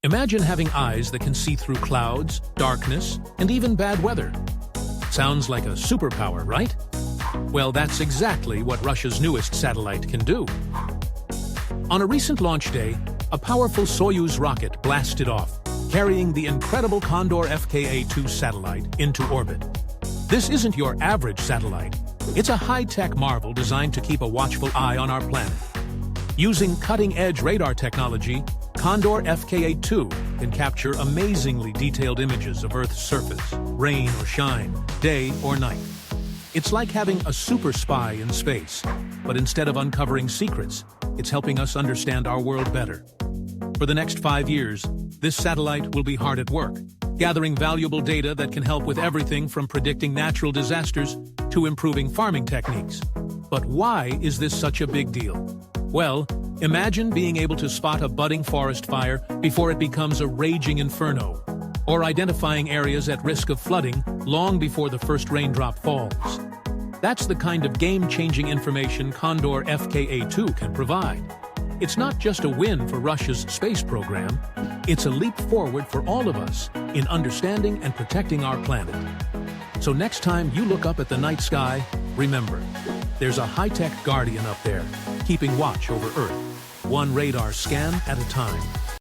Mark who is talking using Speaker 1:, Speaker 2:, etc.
Speaker 1: Imagine having eyes that can see through clouds, darkness, and even bad weather. Sounds like a superpower, right? Well, that's exactly what Russia's newest satellite can do. On a recent launch day, a powerful Soyuz rocket blasted off, carrying the incredible Kondor FKA-2 satellite into orbit. This isn't your average satellite. It's a high-tech marvel designed to keep a watchful eye on our planet. Using cutting-edge radar technology, Kondor FKA-2 can capture amazingly detailed images of Earth's surface, rain or shine, day or night. It's like having a super spy in space, but instead of uncovering secrets, it's helping us understand our world better. For the next 5 years, this satellite will be hard at work, gathering valuable data that can help with everything from predicting natural disasters to improving farming techniques. But why is this such a big deal? Well, imagine being able to spot a budding forest fire before it becomes a raging inferno, or identifying areas at risk of flooding long before the first raindrop falls. That's the kind of game-changing information Kondor FKA-2 can provide. It's not just a win for Russia's space program, it's a leap forward for all of us in understanding and protecting our planet. So next time you look up at the night sky, remember, there's a high-tech guardian up there, keeping watch over Earth, one radar scan at a time.